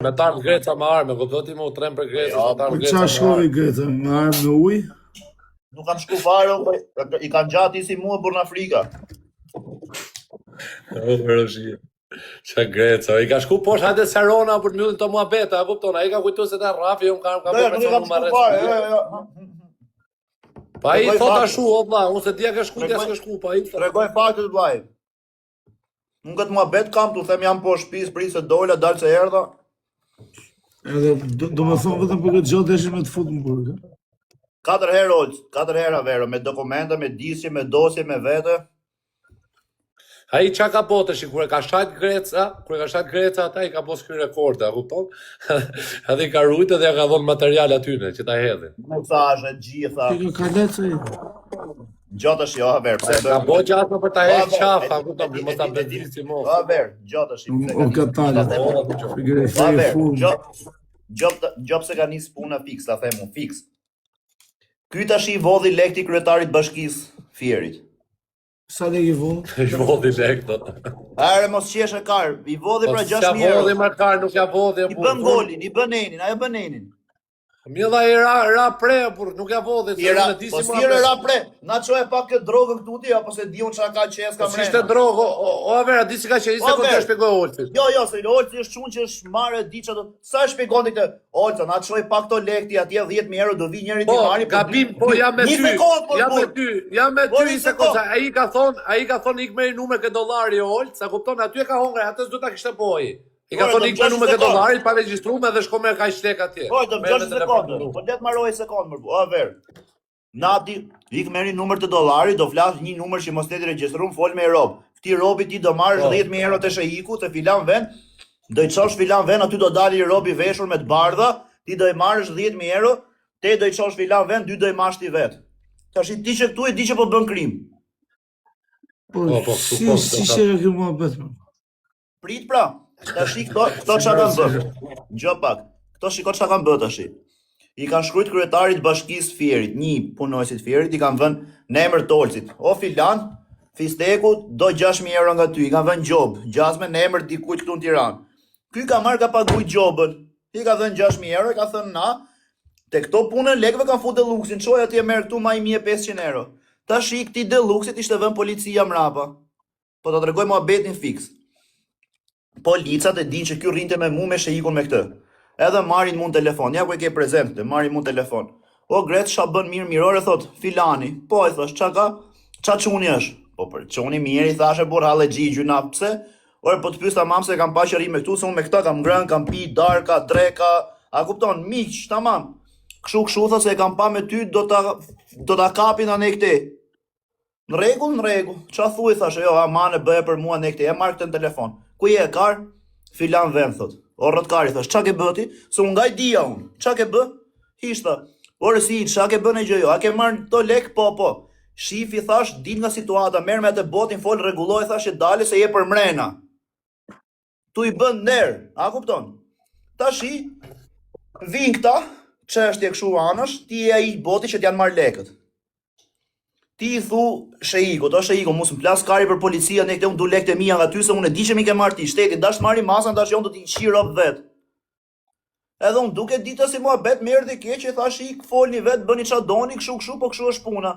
Me tarë Greca me arme, do ti mu trem për Greca, me tarë Po Greca qa me shkoi arme. Greca, me armë në ujë? Nuk kanë shku fare, i kanë gjati si mua për në Afrika. Rëshi. Qa Greca, i ka shku poshtë hajde Serona për mbyllin të muhabeta, a kupton, a i ka kujtu se ta Rafi, unë kam Nuk i kanë shku fare, Pa i thot ashu, o vlla, unë se dia ka shku, dia s'ka shku, pa i thot. Tregoj faktet vllai. Unë këtë muhabet kam, tu them jam po shtëpis, prisë dola, dalë se erdha. Edhe do më thonë vetëm për këtë gjatë deshin me të fut më burg. 4 herë olc, 4 herë vero, me dokumenta, me disje, me dosje, me vete. Ai qa ka po tash kur e ka shajt Greca, ata i ka pos ky rekord, a kupton? Edhe i ka rujtë dhe ja ka dhënë material atyne që ta hedhin. Nuk thash e gjitha. Ti ka lecë. Gjatash jo, ver, pse Ka bo gjatë për ta hedhë qafa, a kupton, mos ta bedisi mos. Ha ver, gjatash. O katale. Gjop se ka nis puna fix, ta them unë fix. Ky tash i vodhi lekti kryetarit bashkisë Fierit. Sa lek i vodh? I vodhi lek do. Are mos qesh e kar, i vodhi pra 6.000 euro. Ja vodhi me kar, nuk ja vodhi. I bën golin, i bën enin, ajo bën enin. Mjella i ra pre, por nuk ja vodhi. Po si ra pre, na çoje pak këtë drogën këtu ti, apo se di unë çka ka qes ka mrena. Si ishte drogë, o vera, di si ka qenë, se kontë shpjegoj Olcit. Jo, se Olci është çun që është marrë di çdo. Sa shpjegon ti këtë? Olca, na çoj pak këto lekti atje 10.000 euro do vi njëri ti marri. Gabim, po jam me ty. Jam me ty se kosa. Ai ka thon ik merr numër ke dollari Olc, sa kupton aty e ka hongër, atë s'do ta kishte boi. I ka thonë ikë numër ke dollarit pa regjistruar edhe shko merr kaq lek atje. Po, do 6 sekonda. Po let marroj sekond më. A ver. Nati, ikë merri numër të dollarit, do flas një numër që mos leti regjistruar, fol me rob. Ti robi ti do marrësh 10.000 euro te shehiku te filan vend. Do i çosh filan vend, aty do dalë robi veshur me të bardha, ti do i marrësh 10.000 euro, te do i çosh filan vend, dy do i mash ti vet. Tash ti që këtu e di që po bën krim. Po, si shega kjo muhabet. Prit pra. Tash këto çka kanë bërë. Gjë pak. Këto shiko çka kanë bërë tash. I kanë shkruajt kryetarit bashkisë Fierit, një punojësit Fierit, i kanë vënë në emër të Olcit. O filan, Fisteku do 6.000 euro nga ty, i kanë vënë gjob, gjasme në emër dikujt këtu në Tiranë. Ky ka marrë ka paguajt gjobën. I ka dhënë 6.000 euro, i ka thënë na, te këto punë lekëve kanë futur Deluxin, çoj atje merr këtu më 1.500 euro. Tash i këtij Deluxit ishte vënë policia mrapa. Po ta tregoj muhabetin fix. Policat e dinë që ky rrinte me mua me shehikun me këtë. Edhe marrin mund telefon. Ja ku e ke prezent, marrin mund telefon. O Gret, ç'a bën mirore thot filani. Po i thash, ç'a ka? Ç'a çuni është? Po për çuni mirë i thashë burr hallexhi gjuna pse? Ore po të pyes tamam se kam paqë rrim me këtu, se unë me këta kam ngrën, kam pi darka, dreka, a kupton, miq, tamam. Kështu thot se e kam pa me ty, do ta kapin anë këtej. Në rregull. Ç'a thuaj thash, jo, aman e bëje për mua ne këtej, e marr këtë telefon. Ku je kar? Filan vend thot. O rrotkari thash, ç'a ke bëti? Se unë ngaj dia unë. Ç'a ke bë? Hishta. Ore si, ç'a ke bën e gjë jo? A ke marr këto lek? Po. Shifi thash, dil nga situata, merr me atë botin, fol rregulloj thash e dale se je për mrena. Tu i bën nder, a kupton? Tashi vin këta, çështje kështu anash, ti je ai boti që t'jan marr lekët. Ti i thu shehiku, do shehiku, mos më plas kari për policia, ne këte unë du lekët e mia nga ty, se unë e di që mi ke marrë ti, shteti, dash marri masën, dash jonë do t'i qi rob vet. Edhe unë duke dita si muhabet më erdhi keq, e thash i folni vet, bëni ç'a doni, kështu, po kështu është puna.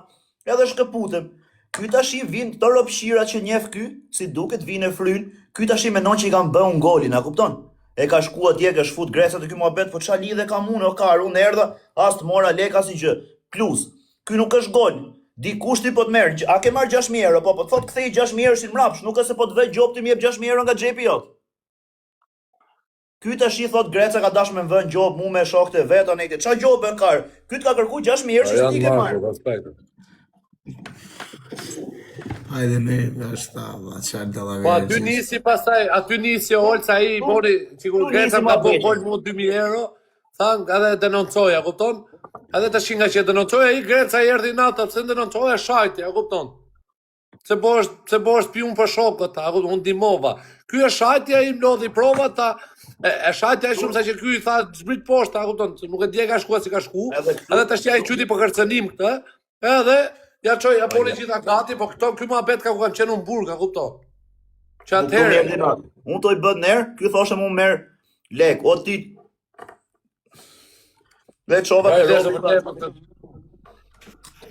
Edhe shkëputem. Ky tash i vin të robshirat që njeh ky, si duket vinë fryn, ky tash i mendon që i kanë bën golin, a kupton? E ka shku atje, ka shfut Greca te ky muhabet, po ç'a lidhe kam unë, o kar, unë erdha, as të mora lek as gjë. Kluz. Ky nuk është gol. Dikush ti po të merr, a ke marr 6.000 euro, po të thot kthej 6.000 euro si mrapsh, nuk është se po të vë gjop ti më jep 6.000 euro nga xhepi jot. Ky tash i thot Greca ka dash me vën gjop mua me shokët e vet anë këtë. Ç'a gjop bën kar? Ky të ka kërkuar 6.000 euro si ti ke marr. Hajde me, është çfarë dalla. Po aty nisi pastaj, aty nisi Olca ai bori, sikur Greca ka bën gol mua 2.000 euro, than edhe denoncoi, a kupton? Edhe tash nga që denoncoi ai Greca erdhi natë, pse denoncoi shajti, a kupton? Se bosh piun për shokët, a kupton, unë ndihmova. Ky është shajti ai mlodhi provat ta e shajti ai shumë sa që ky i tha zbrit poshtë, a kupton, se nuk e di ka shkuar si ka shku. Edhe tash ai qyti për kërcënim këtë, edhe ja çoj apo në gjitha gati, po këto ky muhabet ka ku kanë qenë në burg, a kupton? Që atëherë unë do i bën ner, ky thoshte më merr lek, o ti... E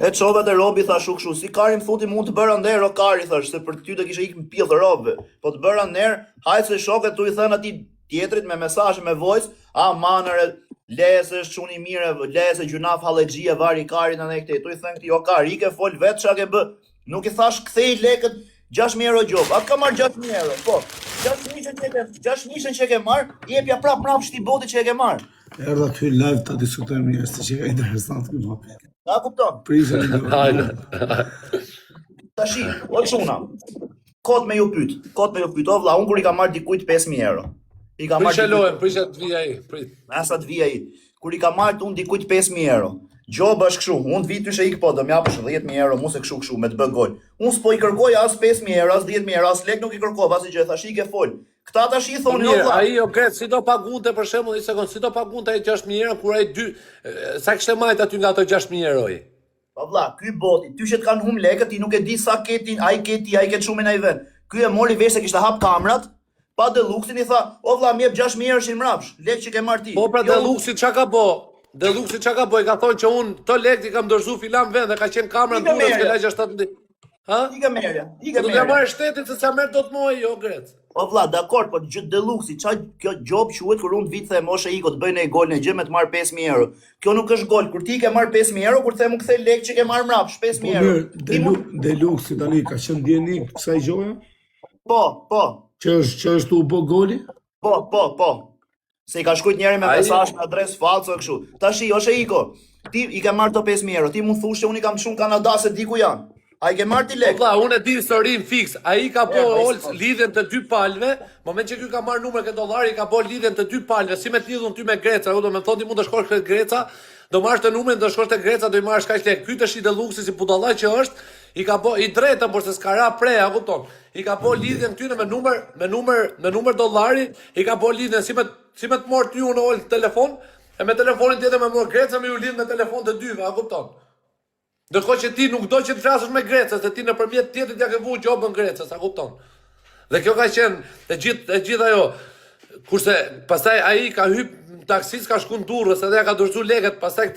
qova të robi, tha shukshu, si Kari më thuti mund të bëra nder, o Kari, thash, se për ty të kishe ikë më pjellë robëve, po të bëra nder, hajtë se shoket tu i thënë ati tjetrit me mesazhe me voice, manëre, leje se është çuni mire, leje se gjunaf halexhia vari Karin anë këtej, tu i thënë ti, o Kari, ike fol vetë çka ke bë, nuk i thash kthej lekët 6.000 euro gjop, atë ka marrë 6.000 euro, po, 6.000 që ke marrë, jepja prap mrap shti boti që e ke marrë. Erdha ty live ta diskutojmë njerëz se që ka interesant ky muhabet. Na kupton? Prisë. Tashi, o çuna. Kot me ju pyet, o vlla, unë kur i kam marrë dikujt 5.000 euro. I kam marrë. Prisha të vija ai, prit. Asa të vija ai. Kur i kam marrë unë dikujt 5.000 euro. Gjoba është kështu, unë të vi ty ik po, do m'japësh 10.000 euro, mos e kështu me të bë gol. Unë s'po i kërkoj as 5.000 euro, as 10.000 euro, as lek nuk i kërkova, asgjë, thash i ke fol. Këta tash i thonë jo vlla. Ai o gret, si do pagunte për shembull, një sekond, si do pagunte ai 6.000 euro kur ai sa kishte marrë aty nga ato 6.000 euro. Po vlla, ky boti, ty që të kanë hum lekët, ti nuk e di sa ketin, ai ket shumë në ai vend. Ky e mori vesh se kishte hap kamrat, pa Deluxin i tha, o vlla, më jep 6.000 euro që mrapsh, lek që ke marr ti. Po pra Deluxi çka ka bë? Deluxi çka ka bë? Ka thonë që unë të lek i kam dorëzu filan vend dhe ka qenë kamera në turës që la 17. Ha? I ka merja. Do të marr shtetin se sa merr dot më jo gret. O vlla, dakor, po gjë Deluxi, çaj kjo job quhet kur unë vit the moshe iko të bëj një gol në gjë me të marr 5.000 euro. Kjo nuk është gol, kur ti ke marr 5.000 euro, kur them u kthe lek që ke marr mrapsh 5.000 euro. Deluxi tani ka qenë ndjeni kësaj gjoje? Po. Që është u bë goli? Po. Se i ka shkruajt njëri me mesazh me adresë falso kështu. Tashi, ose iko, ti i ke marr to 5.000 euro, ti mund thoshe unë i kam shumë Kanada se di ku janë. Ai ke marr ti lek. Po vlla, unë e di historinë fiks. Ai ka bë lidhjen të dy palëve, moment që ky ka marr numër ke dollari, ka bë lidhjen të dy palëve, si me të lidhun ty me Greca, do të thonë ti mund të shkosh te Greca, do marrësh të numrin, do shkosh te Greca, do i marrësh kaq lek. Ky tash i Deluxi si budallaj që është, i ka bë i drejtën por se s'ka ra pre, a kupton? I ka bë lidhjen këtyre me numër dollari, i ka bë lidhjen si me të marr ty unë ol telefon, e me telefonin tjetër me marr Greca me u lidh me telefon të dyve, a kupton? Ndërkohë që ti nuk do që të flasësh me Grecën, se ti nëpërmjet tjetrit ja ke vu gjobën Grecës, a kupton? Dhe kjo ka qenë e gjithë ajo. Kurse pastaj ai ka hyp në taksis, ka shku në Durrës, edhe ja ka dorëzu lekët, pastaj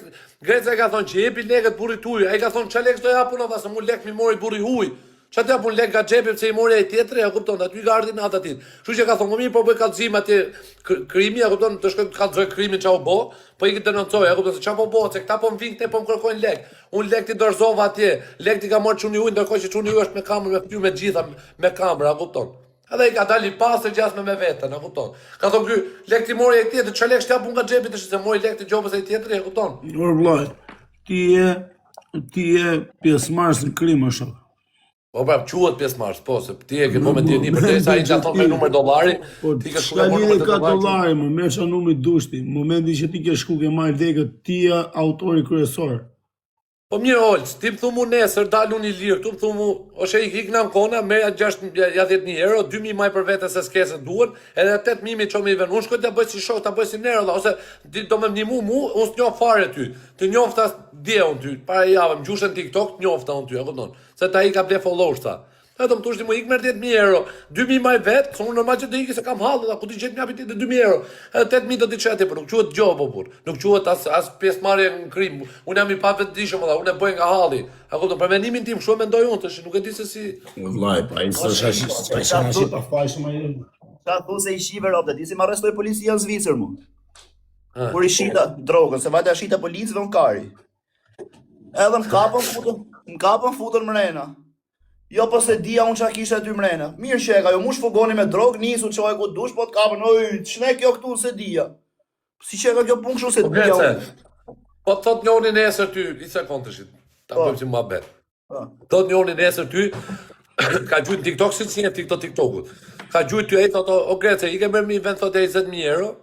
Greca ka thonë që jepi lekët burrit huaj. Ai ka thonë ç'a lekë do japun ata se mu lek mi mori burri huaj. Ç'a të japun lek nga xhepi pse i mori ai tjetri, a kupton? Aty ka ardhin ata atit. Kështu që ka thonë, mirë po bëj kallëzim atje krimi, a kupton, të shkoj të kallëzoj krimin çau bë, po i denoncoj, a kupton se ç'a po bë, se këta po më vinë këtej po më kërkojnë lek. Unë lek ti dorëzova atje, lek ti ka marrë çuni huaj, ndërkohë që çuni huaj është me kamerë me fytyrë me gjitha me kamerë, a kupton? Edhe i ka dali pasë gjasme me vetën, a kupton? Ka thonë ky, lek ti mori ai tjetër, ç'a lek t'japun nga xhepi tash se mori lek të gjobës ai tjetri, a kupton? Nur vllai, ti je pjesëmarrës në krim është. Po pra, quhet pjesëmarrës, po, se ti e ke moment ti për sa i ka thonë me numër dollari, ti ke shkuar me numër dollari, më merr çan numri dushti. Momenti që ti ke shku ke marr lekët, ti je autori kryesor. Po mirë Olc, ti më thumu nesër dalun i lirë, tu më thumu, ose ik në kona, merja 10.000 euro, 2.000 maj për vete se s'kesën duhen, edhe 8.000 mi qomi i ven. Unë shkoj të bëj si shok, të bëj si nero, ose do me mnimu mu, unë s'njoh fare ty. Të njofta dje unë ty, para javë, më gjushën TikTok, njofta unë ty, a këndon. Se ta i ka ble followers ta. E do më tushti mu ik merë 10.000 euro, 2.000 maj vetë, se unë normal që të iki se kam halë, ku ti gjetë mjapi ti 2.000 euro, edhe 8.000 do t'i qeti, për nuk quhet gjobo, nuk quhet as pjesëmarrje në krim, unë jam i pa vetë dishëm, unë e bëj nga halli, a kupton, për mendimin tim, shumë mendoj unë, tash nuk e di se si... Vllai, pa i s'është pa fajshëm ai. Ta thu se i shive ropte, ti si më arrestoi policia në Zvicër mu. Kur i shita drogën, se vajta shita policëve në Kari. Edhe më kapën futën mrena. Jo po se dia unë qa kishe aty mrena. Mirë sheka, jo mu shfugoni me drogë, nisu qoj ku dush, po të kapën, oj, ç'ne kjo këtu se dia. Si sheka kjo punë kështu se dia unë. Po thot njoni nesër ty, i sekond të shit, ta bëjmë si më bet. Thot njoni nesër ty, ka gjujt në TikTok, si që një TikTokut. Ka gjujt ty e thot, o Grece, i ke mërë mi vend thot e 20.000 euro,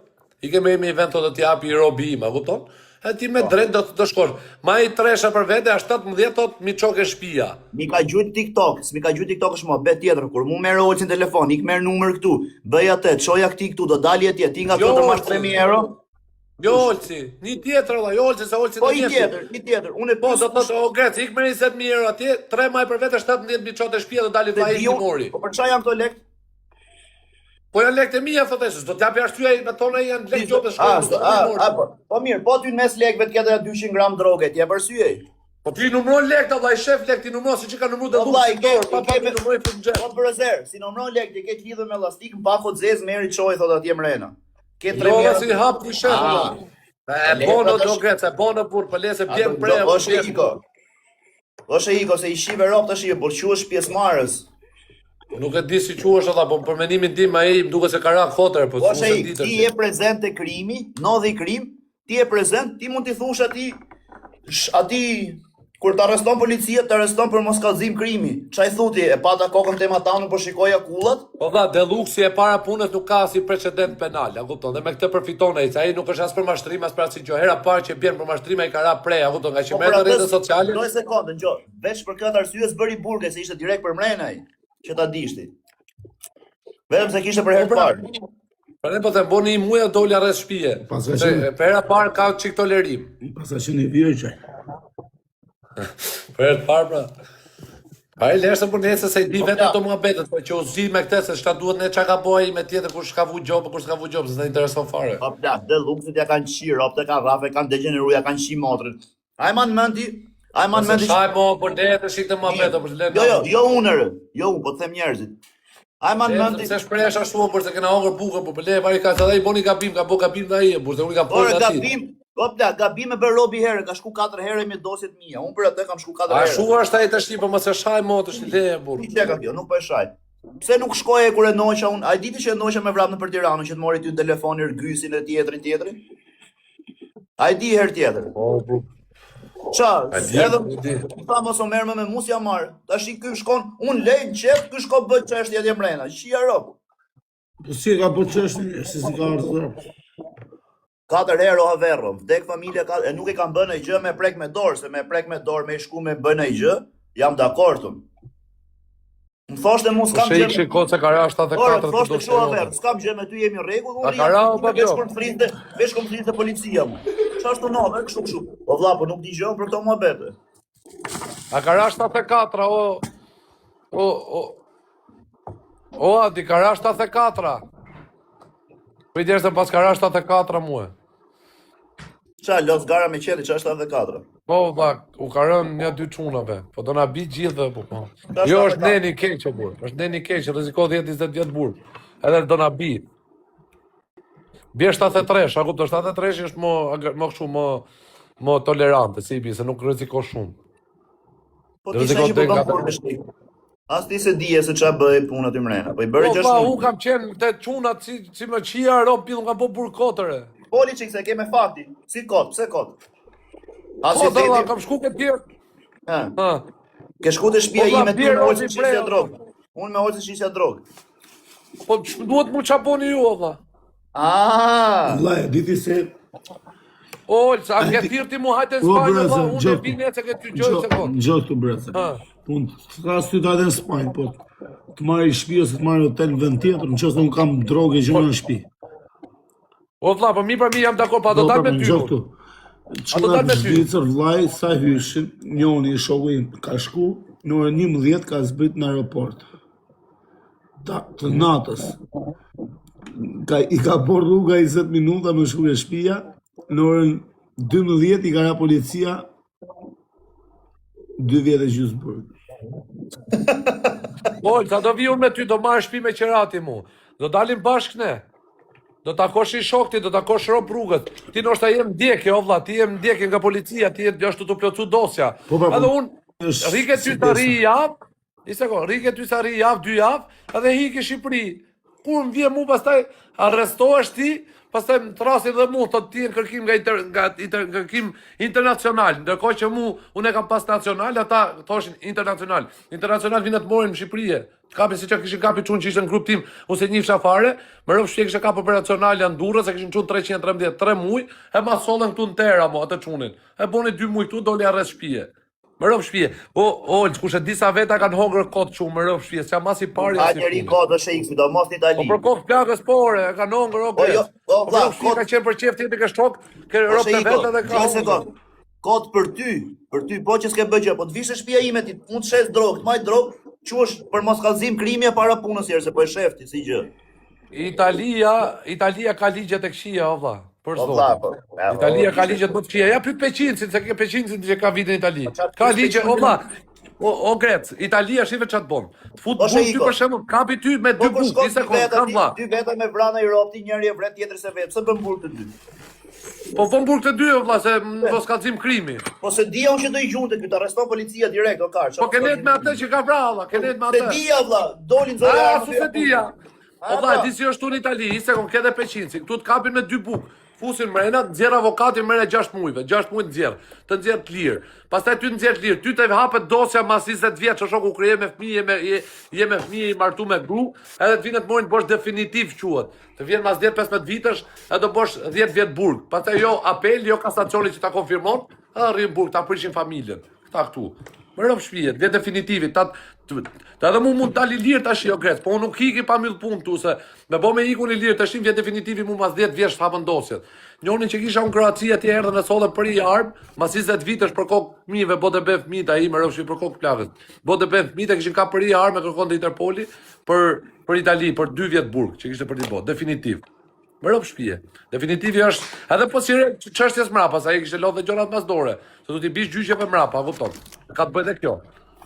i ke mërë mi vend thot të t'japi i robi im, a kupton? E ti me drejt do të shkosh. Ma i tresha për vete, a 17 thot mi qoke shpia. Mi ka gjujt TikTok, s'mi ka gjujt TikTok është më bet tjetër, kur mu merë Olcin telefon, ik merë numër këtu, bëj atë, çoja këti këtu, do dali atje, ti nga këto të mash 3.000 euro. Jo Olci, një tjetër olla, jo Olci se Olci po i tjetër, unë e po do të o Grec, ik merë 20.000 euro atje, 3 maj për vete, 17 mi qote shpia, do dali vllai i mori. Po për çfarë janë këto lekë? Po janë lekët e mia thotë, do t'japi arsyeja me tonë janë lekë gjobë Po mirë, po ty në mes lekëve të ketë 200 gram droge, ti e përsyej. Po ti numron lekët, vllai shef lekë, ti numron siç ka numruar Po vllai, pa numroj për xhep. Po brëzer, si numron lekë, ti ke lidhur me ellastik, mbafo zez meri çoj thotë atje mrena. Ke 3 Jo, mijë. si hap ti shef. E bono do grecë, bono për pëlesë bjen pre. Ose iko se i shive rob tash e burquhesh pjesëmarrës. Nuk e di si quhesh ata, po për mendimin tim ai më duket se ka ra fotër, po Ose ti je prezent te krimi, ndodhi krim, ti je prezent, ti mund t'i thush atij kur të arreston policia, të arreston për mos kallëzim krimi. Çaj thuti, e pata kokën tema tanë po shikoja kullat? Po dha, Deluxi e para punës nuk ka si precedent penal, a kupton? Dhe me këtë përfiton ai, ai nuk është as për mashtrim, as për asnjë gjë. Hera parë që bjen për mashtrim ai ka ra pre, a kupton? Nga që merr rrjetet sociale. Një sekondë, ngjo. Veç për këtë arsye s'bëri burge se ishte direkt për mrena ai, që ta dishti. Vetëm se kishte për herë të parë. Për ne po të boni një muaj doli rreth shtëpie. Për hera parë ka çik tolerim. Pasa që në vjoj Për herë të parë pra. Pa e lërë se për nesë se i di vetë ato muhabetet, po që u zgjidh me këtë se çka duhet ne çka ka bëj me tjetër kur s'ka vu gjobë, kur s'ka vu gjobë, s'na intereson fare. Po pla, Deluxit ja kanë qi, ropte kanë rrafe, kanë degeneruar, ja kanë qi motrën. Ai man mendi, Shaj mo për ne të shikë të muhabet, për të lënë. Jo unë, jo unë, po të them njerëzit. Ai man mendi. Se shpresh ashtu për se kena hongër bukë, po le vari ka se ai boni gabim, ka bë gabim dhe ai, por se unë kam folur aty. Gabim. Po pla, gabim e bën Robi herë, ka shku 4 herë me dosjet mia. Unë për atë kam shku 4 herë. Ashtu është ai tash po mos e shaj mo tash le burr. Ti çka kjo, nuk po e shaj. Pse nuk shkoje kur e noqa unë? Ai diti që e noqa me vrap në për Tiranën që të mori ty në telefonin rgysin e tjetrin. Ai di herë tjetër. Po. Qa, edhe ta mos o merë me mus ja marë. Tash i ky shkon, unë lejnë qep, ky shkon bët çështje atje mrena. Shia rob. Po si ka bët çështje, si ka ardhur. 4 herë o haverro, vdek familja ka, e nuk e kam bënë ai gjë me prek me dorë, se me prek me dorë me shku me bën ai gjë, jam dakord unë. Më thoshte mu s'kam gjë. Po shikoj se ka ra 74 të do të haver, s'kam gjë me ty jemi në rregull, unë. Ka ra pa veç kur të flinte policia mu. Ç'ashtu nove, kështu. Po vlla, po nuk dëgjoj për këto muhabete. A ka ra 74 o a di ka ra 74. Po i derisa pas ka ra 74 mua. Qa, los gara me qeli, qa 74? Po, vlla, u ka rënë një 2 çunave, po do na bi gjithë po. Jo është neni keq o burr, është neni keq, rreziko 10-20 vjet burr. Edhe do na bi. Bie 73, a kupton 73 është më kështu më tolerante, si bi, se nuk rreziko shumë. Po ti s'e po kam kurrë shtik. As ti se dije se ç'a bëj puna ti mrena, po i bëri gjashtë. Po, unë kam qenë te çunat si më qia rob, unë kam burr kotëre. Poli çik se ke me fakti. Si kot, pse kot? Po, do kam shku ke tjerë. Ha. Ke shku te shtëpia ime ti me ojë shisha drog. Unë me ojë shisha drog. Po duhet mu çaponi ju valla. Vlla, diti se Olca, a ke thirrti mu hajtë në Spanjë, unë e vini se ke ty gjoj se kot. Gjoj këtu breza. Unë s'ka sy të në Spanjë, po të marrë i shtëpi ose të marrë hotel në vend tjetër, nëse unë kam drogë gjona në shtëpi. O vlla, po mi për mi jam dakord, pa do dal me ty. A do dal me ty. Zvicër vllai sa hyshin, njëri i shoku im ka shku në orën 11 ka zbrit në aeroport. Të natës. I ka bërë rruga 20 minuta me shku e shtëpia, në orën 12 i ka ra policia 2 vjet e gjysmë burg. Olca, do vi unë me ty, do marrë shtëpi me qerati mu. Do dalim bashkë ne. Do takosh i shokti, do takosh rob rrugët. Ti ndoshta jem ndjekje, o vlla, ti jem ndjekje nga policia, ti je ashtu të plotsu dosja. Edhe unë rike ty sa ri javë, rike ty sa ri javë, 2 javë, edhe hik në Shqipëri. Kur më vjen mu pastaj arrestohesh ti, pastaj më trasin dhe mu, thot ti në kërkim nga kërkim internacional, ndërkohë që unë e kam pas nacional, ata thoshin internacional. Internacional vinë të morin në Shqipëri. Kapi si që kishin kapi çun që ishte në grup tim, unë se njifsha fare, më rëf shpje kishe kap operacional janë Durrës, se kishin çun 313, 3 muj, e ma sollën këtu në tera mo atë çunin. E boni 2 muj këtu, doli arrest shtëpie. Më rëf shtëpie. Kush e di sa veta kanë hongër kot çun, më rëf shtëpie, s'jam as i pari as i fundit. Ai kot është x, do mos në Itali. Po për kokë plagës pore, kanë hongër o gres. Po vlla, ka qenë për çeft ti ke shtok, ke rob të vetë dhe ka. Kot për ty, po që s'ke bëj gjë, po të vishë shtëpia ime ti, mund të shes drogë, të maj drogë, qush për mos kallëzim krimi e para punës herë se po e shefti si gjë. Italia ka ligjet e këqija, o vlla. Për Po vlla, zotin. po. Italia ka ligjet më të këqija. Ja pyet Peqinsin, se ke Peqinsin që ka vitin në Itali. Ka ligje, o vlla. O Grec, Italia shive çat bon. Fut Po, buk ty Shiko. për shembull, kapi ty me 2 buk, 2 sekondë, kam vlla. Dy veta me vrana i ropti, njëri e vret, tjetri se vet. Pse bën burg të dy? Po bën burg të dy, o vlla, se mos kallëzim krimi. Po se dia unë që do i gjunte ky, të arreston policia direkt, o kar. Po kenet me atë që ka vralla, kenet me Se atë. dia vlla, dolin zore. Su se dia. O vlla, di si është unë në Itali, i sekond, ke dhe Peqinsi, këtu të kapin me 2 buk. Fusin mrena, nxjerr avokatin mrena 6 muajve, 6 muaj nxjerr, të nxjerr të lirë. Pastaj ty nxjerr të lirë, ty të hapet dosja mas 20 vjeç, shoku kur je me fëmijë, je me fëmijë i martu me gru, edhe të vinë të morin bosh definitiv quhet. Të vjen mas 10-15 vitesh, edhe do bosh 10 vjet burg. Pastaj jo apel, jo kasacioni që ta konfirmon, edhe rrin burg, ta prishin familjen. Këta këtu. Më rëp shpijet, vjet definitivi, ta edhe mu mund tali lirë tash jo Grec, po unë nuk hiki pa mbyll punë tu, se me bo me ikun i lirë, tash vjet definitivi mu mas 10 vjeç hapën dosjet. Njonin që kisha unë Kroaci atje erdhën e sollën për i armë, mas 20 vitesh për kokë fëmijëve, bote be fëmijët ai më rëfshi për kokë plagës. Bote be fëmijët e kishin ka për i armë e kërkonte Interpoli për Itali, për 2 vjet burg, që kishte për t'i bë, definitiv. Më rëp shpije. Definitivi është, edhe po si çështjes mrapa, sa ai kishte lodhë gjërat mas dore, se do t'i bish gjyqjeve mrapa, kupton. Ka të bëjë edhe kjo.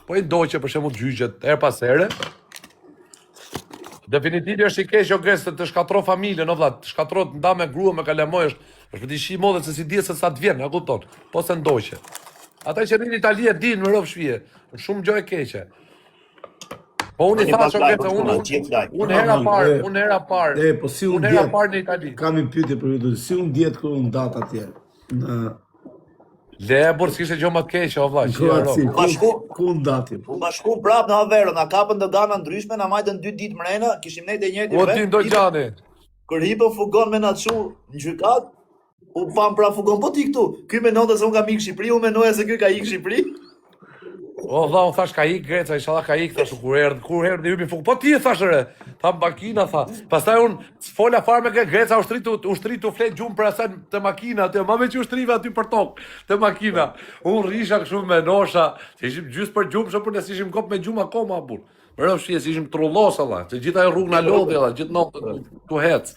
Po i ndoqe për shembull gjyqjet her pas here. Definitivi është i keq o Grec, të shkatro familjen, o vlla, të shkatro të nda me grua me kalamoj është për diçi modhe se si di se sa të vjen, e kupton. Po se ndoqe. Ata që rrin në Itali e din më rëp shpije. Është shumë gjë e keqe. Po unë i thash o Grec, unë hera parë. Po si unë hera parë në Itali. Kam një pyetje për ju, si unë diet kur unë dat atje në Le, burr s'kishte gjë më të keqe, o vlla, Kroaci. Bashku. Ku unë dati? U bashku prap në Aveiro, na kapën dogana ndryshme, na majtën 2 ditë mrena, kishim ne të njëjtin O ti ndo gjani. Kur hipën fugon me na çu në gjykat, u pam pra fugon, po ti këtu. Ky mendonte se unë kam ikë Shqipëri, u mendoja se ky ka ikë Shqipëri. O vlla, unë thash ka ik Greca, inshallah ka ik, thash kur erdhi hypi fuk. Po ti e thash re. Tha makina tha. Pastaj unë fola fare me Greca ushtritu flet gjumë për asaj të makina atë, ma me që ushtrive aty për tokë, të makina. Unë rrisha kështu me nosha, që ishim gjys për gjumë, shumë për ne si ishim kop me gjumë akoma burr. Më rëf shije, si ishim trullos alla, se gjitha e rrugë na lodhi alla, gjithë notën tu hec.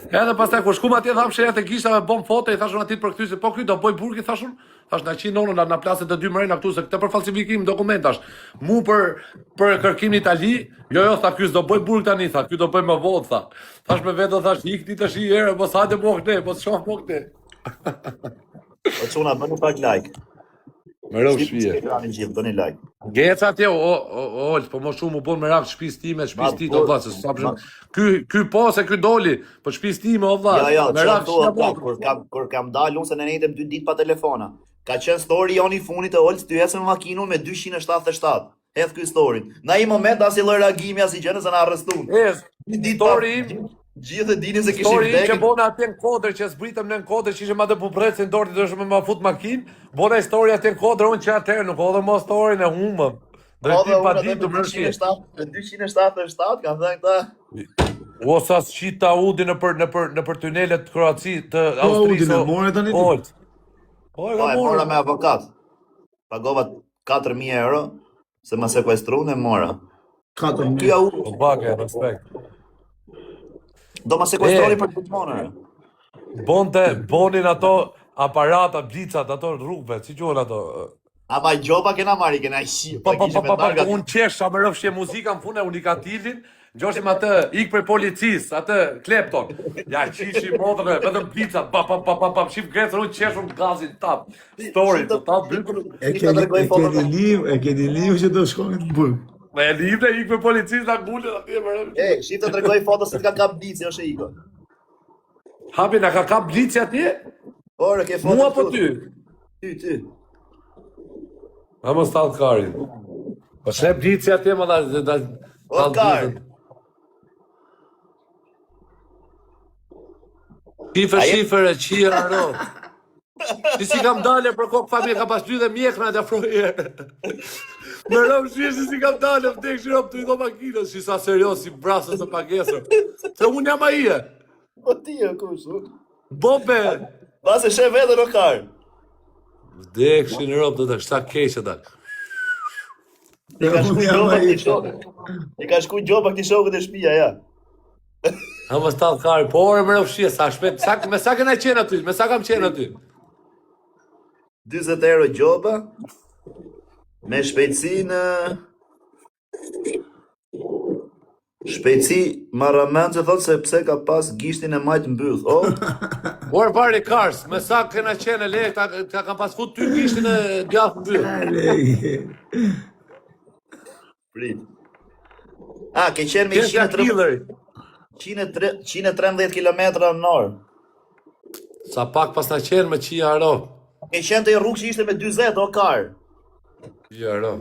Edhe pastaj kur shkum atje tham sheja te kishta me bom foto i thashun atit për kthyse, po ky do bëj burg i thashun. Thash na qi nonën na plaset të 2 mrena këtu se këtë për falsifikim dokumentash. Mu për kërkim në Itali, jo tha ky s'do bëj burg tani, tha ky do bëj me votë tha. Thash me vetë thash ikni tash i herë, mos hajde mo këne, mos shoh mo këne. Po çuna bënu pak like. Më rëv shpije. Ekranin gjithë, bëni like. Geca atje, po më shumë u bon me rak shtëpisë time, shtëpisë ti o vlla, se sa për ky po se ky doli, po shtëpisë time o vlla. Me rak kur kam dalë unë se ne nejtëm 2 ditë pa telefona. Ka qenë story joni i funit e Olc, ty ecën me makinën me 277. Hedh ky story. Na i moment as i lloj reagimi as i gjënë se na arrestuan. Një ditë story gjithë e dinin se kishim Story që vdekur. bona atje në kodër, që zbritëm në kodër, që ishim atë puprecin dorë, të dëshme ma fut makinë, bona historia atje në kodër, unë që atëherë nuk odhe mo storin e humëm. Drejtim pa ditë, më rëshqie. 277 kanë thënë këta. O sa s'qita Udi në për tunelet Kroaci të Udin e Austrisë. more tani ti? Olc. Po e Po ka e mora morë. me avokat. Pagova 4.000 euro se ma sekuestruan e mora. 4.000. Ky au O bake, respekt. do ma sekuestroni për gjithmonë. Bonin ato aparata, blicat, ato rrugëve, si quhen ato? Ama gjoba kena marri, kena shi. Pa, unë qesha me rëfshje muzika në fune unikatilin, gjoshim atë ik për policisë, atë klepton. Ja qishim modrë, vetëm blicat, shif Grecën, unë qeshëm gazin tap. Story, të tap, byrë. E keni liv që do shkonin të burg. Me e livre ik për policisë, na gullën atje më rëfshje. Shif të tregoj foto se t'ka kap blici, është e iko. Hapi, na ka kap blici atje? Por, ke foto Mua po këtu. ty? Ty. A më stalë karin. Po shlep blici atje, më da... O, kar. Shifër e qia ro. Si kam dale për kokë familje, ka pas ty dhe mjekna të afrojerë. Me rëmë shirë si kam dale, vdek shirë të i do makinës, si sa serios, si brasës të pagesër. Se unë jam a ije. Po ti e kush. Bobe. Base shef edhe në kar. Vdek shirë rëmë të të kështa keqë të. I ka shku gjoba këti shokët e shpia, ja. Ha më stallë kari, po orë më rëfshie, sa shpet, me sa kena qenë aty, me sa kam qenë aty. 20 euro gjoba, me shpejtësi marrament që thotë se pse ka pas gishtin e majtë mbyll. O, Orë pari kars, me sa kena qenë le, ta kam pas fut ty gishtin e djathë mbyll. prit. A, ke qenë me 113 km në orë. Sa pak pas na qenë me qia aro. Ke qenë të i rrugë që ishte me 20, o kar. Qia aro.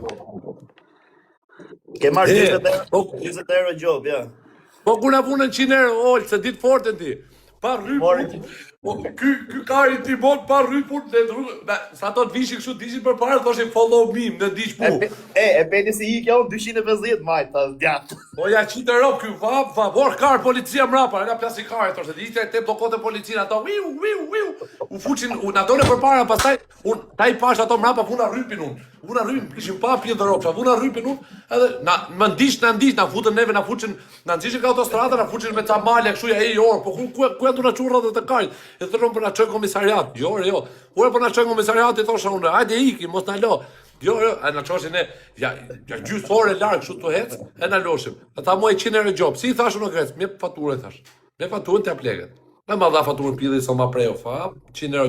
Ke marrë 20 euro gjobë, ja. Po kur na punën 100 euro, olë, se ditë fortën ti. Pa rrypun, ky kari ti bon pa rrypun në rrugë. Sa ato të vishin kështu, dishin për parë, thoshin follow me, në dish pu. E peni si i kjo 250 majtë, ta djatë. Po ja qitë rop ky, favor, kar, policia mrapa, nga plasi kare, thoshte, ishte te blokote policinë, ato, u fuqin, na dole për para, pastaj, ta i pash ato mrapa, vuna rrypin unë. Vuna rrypin, kishin pa pje dhe ropsha, vuna rrypin unë, edhe, më ndish, na futën neve, na nxishin ka autostrada, na fuqin me ca male, kështu ja e orë, po ku e du na qurra dhe të karit, e thërëm për na qënë komisariat, jo, ure për na qënë komisariat, i thosha unë, hajde iki, mos na lo, jo, e na qoshin e, ja gjysë ore largë, kështu të hecë, e na loshim, ata muaj 100 euro gjobë, si i thashë në Grecë, me faturë, thash, me faturën të apleket, me ma dha faturën pili, sa ma prejo, 100 euro